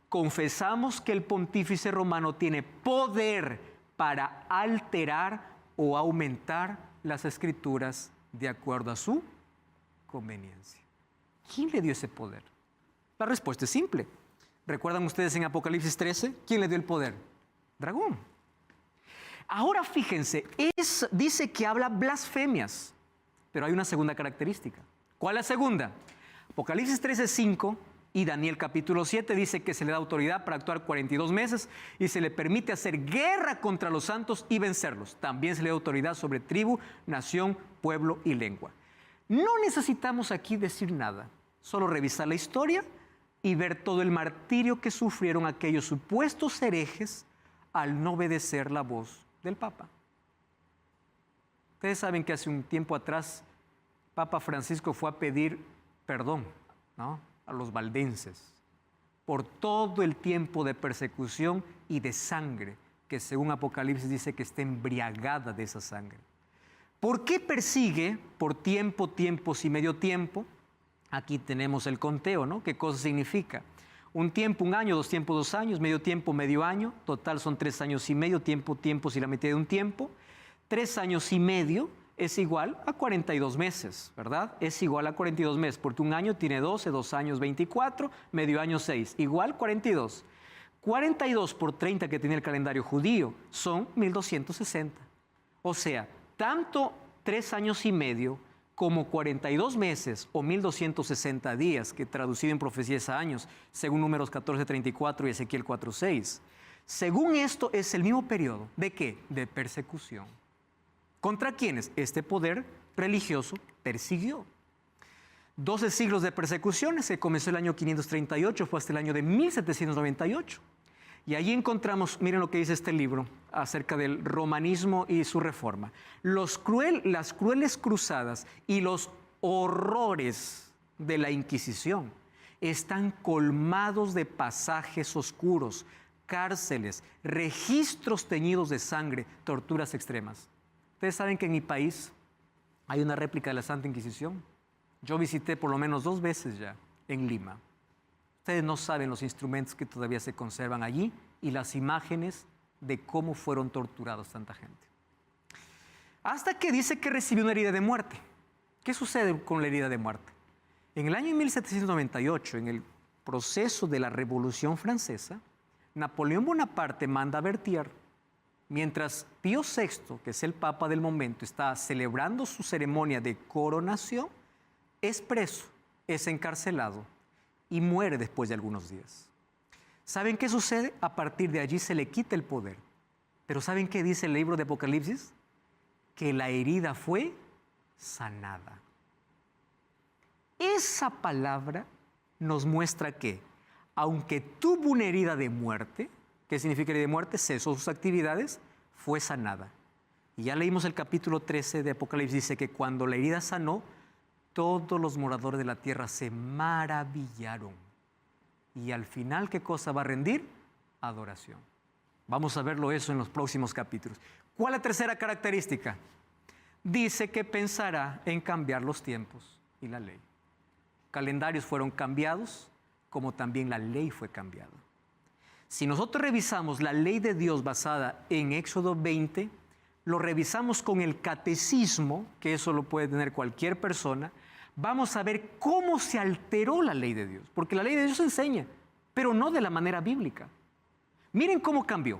Confesamos que el pontífice romano tiene poder para alterar o aumentar las Escrituras de acuerdo a su conveniencia. ¿Quién le dio ese poder? La respuesta es simple. ¿Recuerdan ustedes en Apocalipsis 13? ¿Quién le dio el poder? Dragón. Ahora fíjense, dice que habla blasfemias, pero hay una segunda característica. ¿Cuál es la segunda? Apocalipsis 13:5 y Daniel capítulo 7 dice que se le da autoridad para actuar 42 meses y se le permite hacer guerra contra los santos y vencerlos. También se le da autoridad sobre tribu, nación, pueblo y lengua. No necesitamos aquí decir nada, solo revisar la historia y ver todo el martirio que sufrieron aquellos supuestos herejes al no obedecer la voz del Papa. Ustedes saben que hace un tiempo atrás Papa Francisco fue a pedir perdón, ¿no?, a los valdenses por todo el tiempo de persecución y de sangre que según Apocalipsis dice que está embriagada de esa sangre. ¿Por qué persigue por tiempo, tiempos y medio tiempo? Aquí tenemos el conteo, ¿no? ¿Qué cosa significa? Un tiempo, un año, 2 tiempos, 2 años, medio tiempo, medio año, total son 3 años y medio, tiempo, tiempos y la mitad de un tiempo. 3 años y medio es igual a 42 meses, ¿verdad? Es igual a 42 meses, porque un año tiene 12, 2 años 24, medio año 6, igual 42. 42 por 30 que tiene el calendario judío son 1260. O sea, tanto 3 años y medio como 42 meses o 1260 días, que traducido en profecías a años, según Números 14:34 y Ezequiel 4:6. Según esto, es el mismo periodo. ¿De qué? De persecución. ¿Contra quiénes? Este poder religioso persiguió. 12 siglos de persecuciones, que comenzó el año 538, fue hasta el año de 1798. Y allí encontramos, miren lo que dice este libro acerca del romanismo y su reforma. Las crueles cruzadas y los horrores de la Inquisición están colmados de pasajes oscuros, cárceles, registros teñidos de sangre, torturas extremas. Ustedes saben que en mi país hay una réplica de la Santa Inquisición. Yo visité por lo menos 2 veces ya en Lima. Ustedes no saben los instrumentos que todavía se conservan allí y las imágenes de cómo fueron torturados tanta gente. Hasta que dice que recibió una herida de muerte. ¿Qué sucede con la herida de muerte? En el año 1798, en el proceso de la Revolución Francesa, Napoleón Bonaparte manda a Berthier, mientras Pío VI, que es el Papa del momento, está celebrando su ceremonia de coronación, es preso, es encarcelado y muere después de algunos días. ¿Saben qué sucede? A partir de allí se le quita el poder. Pero ¿saben qué dice el libro de Apocalipsis? Que la herida fue sanada. Esa palabra nos muestra que, aunque tuvo una herida de muerte, ¿qué significa herida de muerte? Cesó sus actividades, fue sanada. Y ya leímos el capítulo 13 de Apocalipsis, dice que cuando la herida sanó, todos los moradores de la tierra se maravillaron. Y al final, ¿qué cosa va a rendir? Adoración. Vamos a verlo eso en los próximos capítulos. ¿Cuál es la tercera característica? dice que pensará en cambiar los tiempos y la ley. Calendarios fueron cambiados, como también la ley fue cambiada. Si nosotros revisamos la ley de Dios basada en Éxodo 20, lo revisamos con el catecismo, que eso lo puede tener cualquier persona, vamos a ver cómo se alteró la ley de Dios. Porque la ley de Dios enseña, pero no de la manera bíblica. Miren cómo cambió.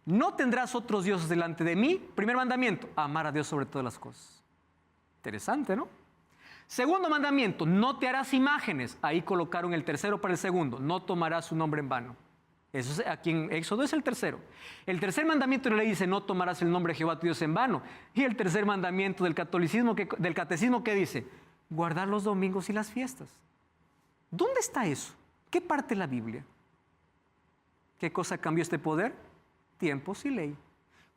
No tendrás otros dioses delante de mí. Primer mandamiento, amar a Dios sobre todas las cosas. Interesante, ¿no? Segundo mandamiento, no te harás imágenes. Ahí colocaron el tercero para el segundo. No tomarás su nombre en vano. Eso es, aquí en Éxodo es el tercero. El tercer mandamiento de la ley dice, no tomarás el nombre de Jehová tu Dios en vano. Y el tercer mandamiento del catecismo, ¿qué dice? Guardar los domingos y las fiestas. ¿Dónde está eso? ¿Qué parte de la Biblia? ¿Qué cosa cambió este poder? Tiempos y ley.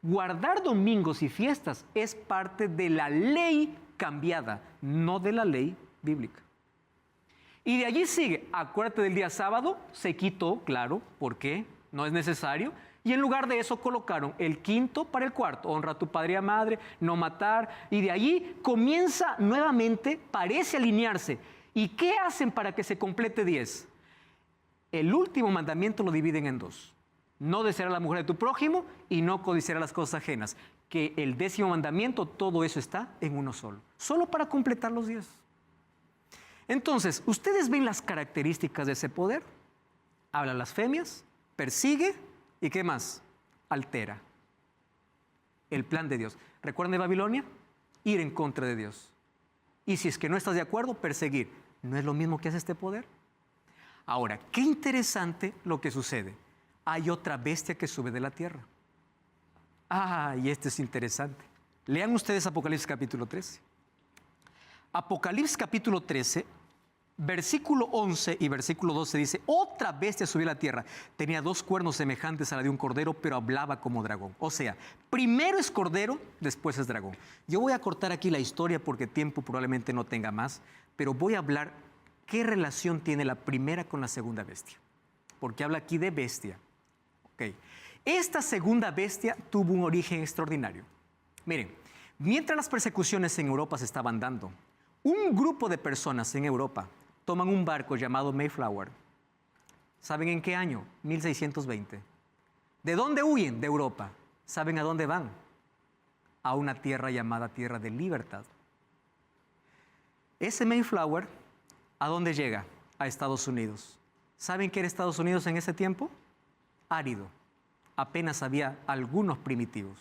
Guardar domingos y fiestas es parte de la ley cambiada, no de la ley bíblica. Y de allí sigue, acuérdate del día sábado, se quitó, claro, ¿por qué? No es necesario. Y en lugar de eso colocaron el quinto para el cuarto, honra a tu padre y a madre, no matar. Y de allí comienza nuevamente, parece alinearse. ¿Y qué hacen para que se complete 10? El último mandamiento lo dividen en 2. No desear a la mujer de tu prójimo y no codiciar las cosas ajenas. Que el 10º mandamiento, todo eso está en uno solo. Solo para completar los 10. Entonces, ¿ustedes ven las características de ese poder? Habla blasfemias, persigue y ¿qué más? Altera. El plan de Dios. ¿Recuerdan de Babilonia? Ir en contra de Dios. Y si es que no estás de acuerdo, perseguir. ¿No es lo mismo que hace este poder? Ahora, qué interesante lo que sucede. Hay otra bestia que sube de la tierra. Y este es interesante. Lean ustedes Apocalipsis capítulo 13. Apocalipsis capítulo 13, versículo 11 y versículo 12 dice, otra bestia subió a la tierra. Tenía 2 cuernos semejantes a la de un cordero, pero hablaba como dragón. O sea, primero es cordero, después es dragón. Yo voy a cortar aquí la historia porque tiempo probablemente no tenga más, pero voy a hablar qué relación tiene la primera con la segunda bestia. Porque habla aquí de bestia. Okay. Esta segunda bestia tuvo un origen extraordinario. Miren, mientras las persecuciones en Europa se estaban dando, un grupo de personas en Europa toman un barco llamado Mayflower. ¿Saben en qué año? 1620. ¿De dónde huyen? De Europa. ¿Saben a dónde van? A una tierra llamada Tierra de Libertad. Ese Mayflower, ¿a dónde llega? A Estados Unidos. ¿Saben qué era Estados Unidos en ese tiempo? Árido. Apenas había algunos primitivos.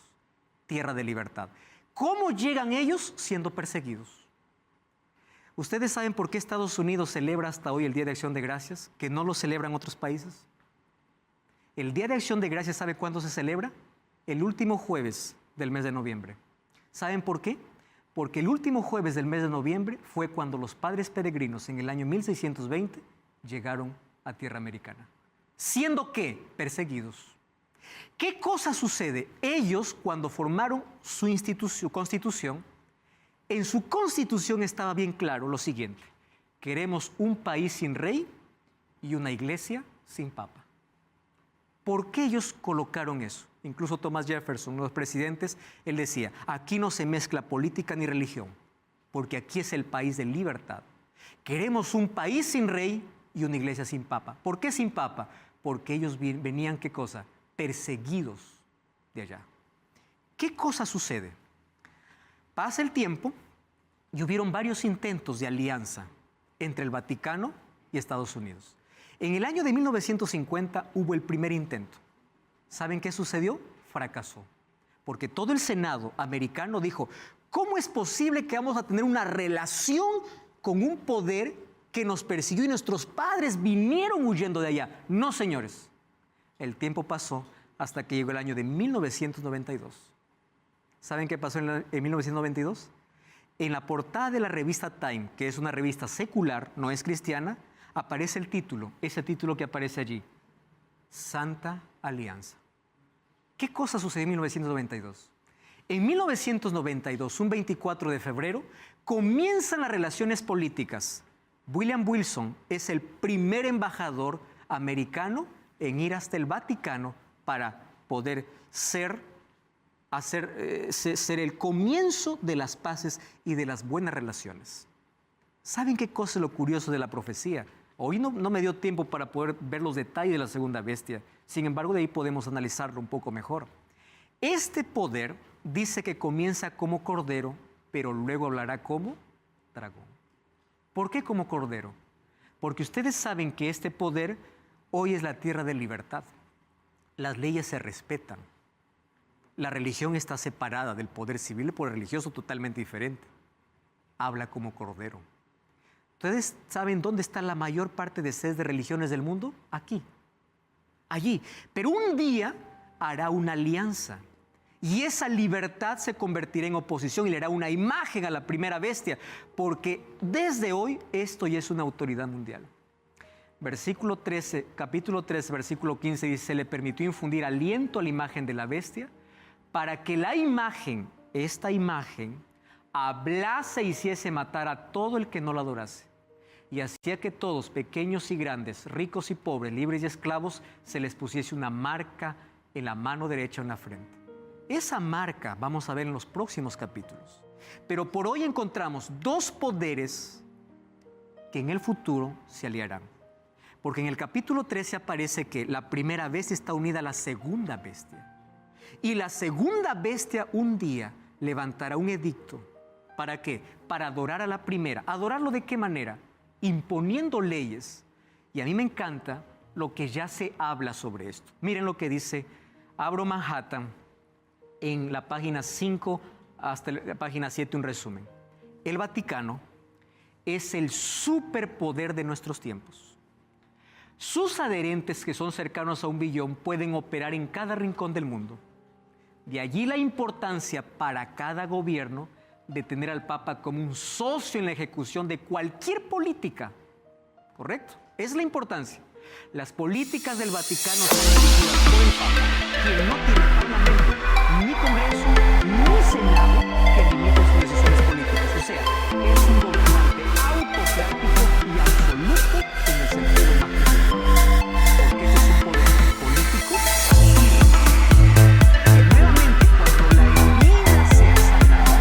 Tierra de Libertad. ¿Cómo llegan ellos? Siendo perseguidos. ¿Ustedes saben por qué Estados Unidos celebra hasta hoy el Día de Acción de Gracias, que no lo celebran otros países? El Día de Acción de Gracias, ¿sabe cuándo se celebra? El último jueves del mes de noviembre. ¿Saben por qué? Porque el último jueves del mes de noviembre fue cuando los padres peregrinos en el año 1620 llegaron a tierra americana. ¿Siendo qué? Perseguidos. ¿Qué cosa sucede? Ellos, cuando formaron su constitución, en su constitución estaba bien claro lo siguiente: queremos un país sin rey y una iglesia sin papa. ¿Por qué ellos colocaron eso? Incluso Thomas Jefferson, uno de los presidentes, él decía, aquí no se mezcla política ni religión, porque aquí es el país de libertad. Queremos un país sin rey y una iglesia sin papa. ¿Por qué sin papa? Porque ellos venían, ¿qué cosa? Perseguidos de allá. ¿Qué cosa sucede? Pasa el tiempo y hubieron varios intentos de alianza entre el Vaticano y Estados Unidos. En el año de 1950 hubo el primer intento. ¿Saben qué sucedió? Fracasó. Porque todo el Senado americano dijo, ¿cómo es posible que vamos a tener una relación con un poder que nos persiguió y nuestros padres vinieron huyendo de allá? No, señores. El tiempo pasó hasta que llegó el año de 1992. ¿Saben qué pasó en 1992? En la portada de la revista Time, que es una revista secular, no es cristiana, aparece el título, ese título que aparece allí, Santa Alianza. ¿Qué cosa sucedió en 1992? En 1992, un 24 de febrero, comienzan las relaciones políticas. William Wilson es el primer embajador americano en ir hasta el Vaticano para poder ser ser el comienzo de las paces y de las buenas relaciones. ¿Saben qué cosa es lo curioso de la profecía? Hoy no me dio tiempo para poder ver los detalles de la segunda bestia. Sin embargo, de ahí podemos analizarlo un poco mejor. Este poder dice que comienza como cordero, pero luego hablará como dragón. ¿Por qué como cordero? Porque ustedes saben que este poder hoy es la tierra de libertad. Las leyes se respetan. La religión está separada del poder civil, el poder religioso totalmente diferente. Habla como cordero. ¿Ustedes saben dónde está la mayor parte de sedes de religiones del mundo? Aquí, allí. Pero un día hará una alianza y esa libertad se convertirá en oposición y le hará una imagen a la primera bestia, porque desde hoy esto ya es una autoridad mundial. Capítulo 13, versículo 15 dice: se le permitió infundir aliento a la imagen de la bestia para que la imagen, esta imagen, hablase y hiciese matar a todo el que no la adorase. Y hacía que todos, pequeños y grandes, ricos y pobres, libres y esclavos, se les pusiese una marca en la mano derecha o en la frente. Esa marca vamos a ver en los próximos capítulos. Pero por hoy encontramos dos poderes que en el futuro se aliarán. Porque en el capítulo 13 aparece que la primera bestia está unida a la segunda bestia. Y la segunda bestia un día levantará un edicto. ¿Para qué? Para adorar a la primera. ¿Adorarlo de qué manera? Imponiendo leyes. Y a mí me encanta lo que ya se habla sobre esto. Miren lo que dice, abro Manhattan en la página 5 hasta la página 7, un resumen. El Vaticano es el superpoder de nuestros tiempos. Sus adherentes, que son cercanos a 1 billón, pueden operar en cada rincón del mundo. De allí la importancia para cada gobierno de tener al Papa como un socio en la ejecución de cualquier política. ¿Correcto? Es la importancia. Las políticas del Vaticano son dirigidas por el Papa, quien no tiene parlamento, ni Congreso, ni Senado que limiten sus decisiones políticas. O sea, es un gobernante autocrático y absoluto en el sentido más profundo. Porque ese es un poder político y nuevamente, cuando la herida sea sanada,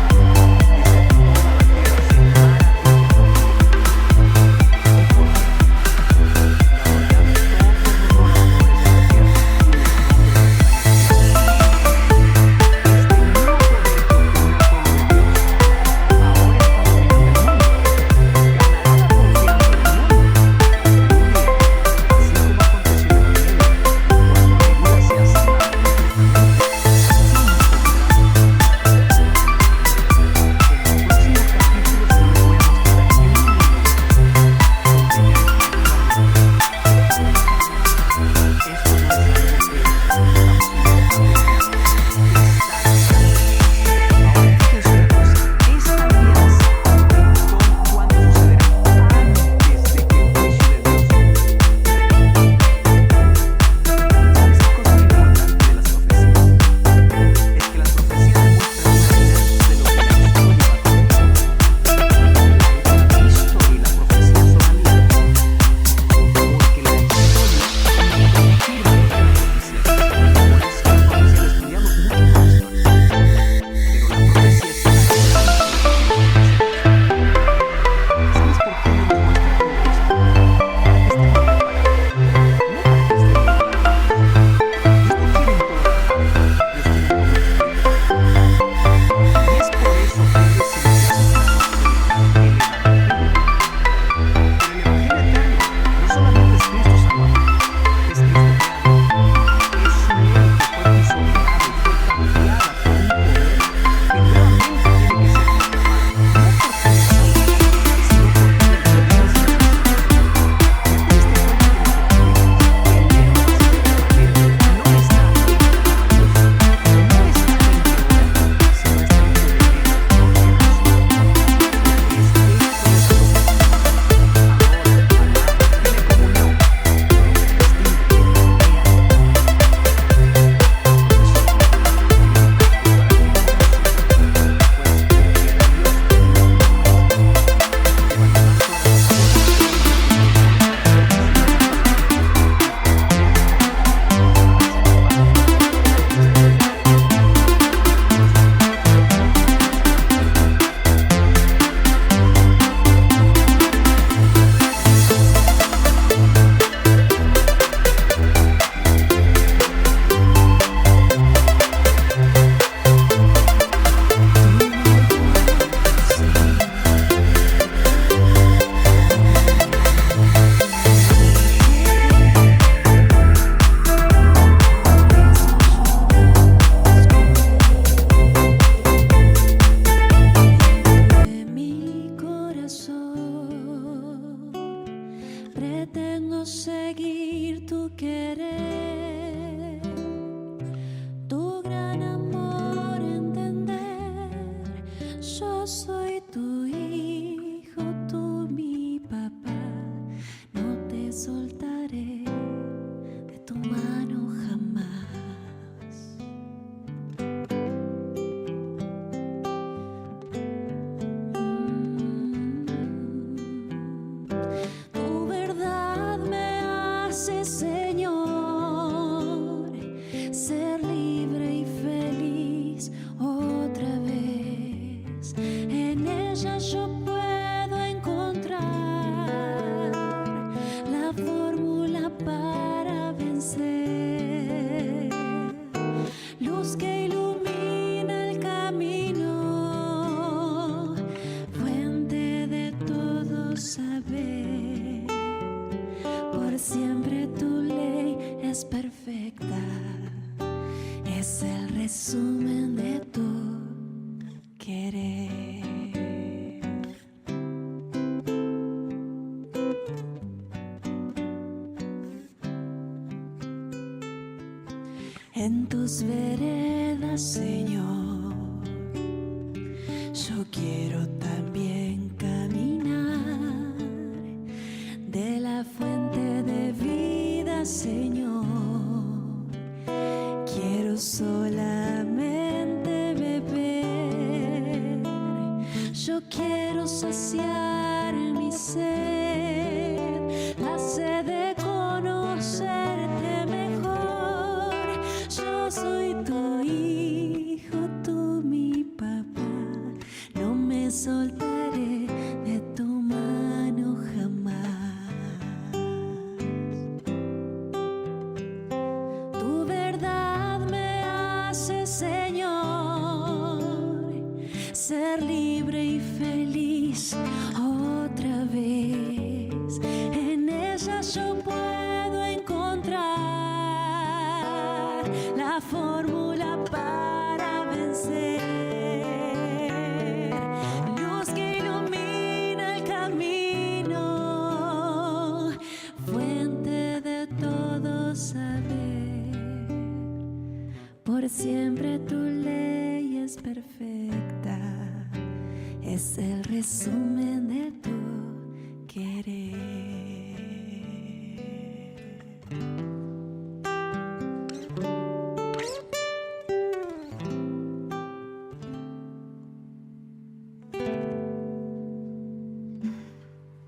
perfecta, es el resumen de tu querer. En tus veredas, Señor, yo quiero también caminar de la fuente de vida, Señor. Quiero solamente beber, yo quiero saciar mi sed, la sed de conocerte mejor. Yo soy tu hijo, tú mi papá, no me soltaré de tu mano jamás. Tu verdad me hace, Señor, ser libre y feliz otra vez. En ella yo puedo encontrar la fórmula para vencer. Luz que ilumina el camino, fuente de todo saber. Por siempre tu ley es perfecta, es el resumen de tu querer.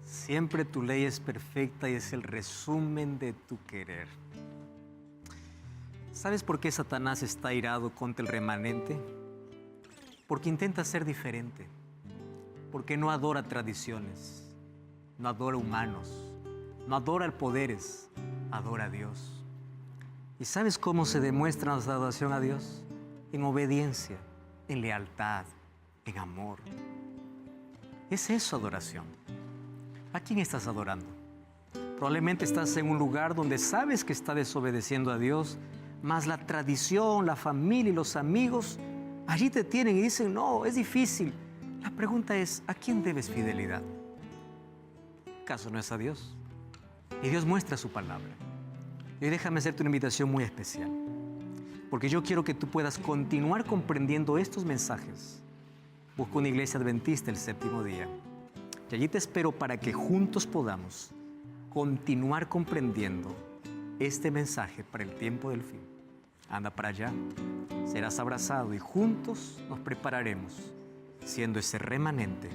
Siempre tu ley es perfecta y es el resumen de tu querer. ¿Sabes por qué Satanás está airado contra el remanente? Porque intenta ser diferente, porque no adora tradiciones, no adora humanos, no adora poderes, adora a Dios. ¿Y sabes cómo se demuestra nuestra adoración a Dios? En obediencia, en lealtad, en amor. Es eso adoración. ¿A quién estás adorando? Probablemente estás en un lugar donde sabes que está desobedeciendo a Dios, mas la tradición, la familia y los amigos allí te tienen y dicen, no, es difícil. La pregunta es, ¿a quién debes fidelidad? ¿Acaso no es a Dios? Y Dios muestra su palabra. Y hoy déjame hacerte una invitación muy especial, porque yo quiero que tú puedas continuar comprendiendo estos mensajes. Busca una iglesia adventista el séptimo día. Y allí te espero para que juntos podamos continuar comprendiendo este mensaje para el tiempo del fin. Anda para allá, serás abrazado y juntos nos prepararemos siendo ese remanente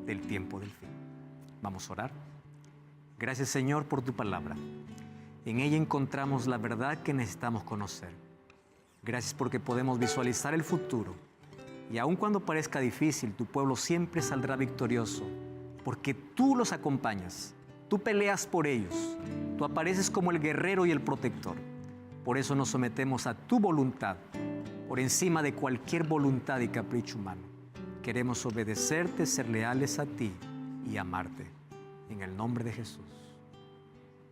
del tiempo del fin. Vamos a orar. Gracias, Señor, por tu palabra. En ella encontramos la verdad que necesitamos conocer. Gracias porque podemos visualizar el futuro. Y aun cuando parezca difícil, tu pueblo siempre saldrá victorioso, porque tú los acompañas, tú peleas por ellos, tú apareces como el guerrero y el protector. Por eso nos sometemos a tu voluntad, por encima de cualquier voluntad y capricho humano. Queremos obedecerte, ser leales a ti y amarte. En el nombre de Jesús.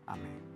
Amén.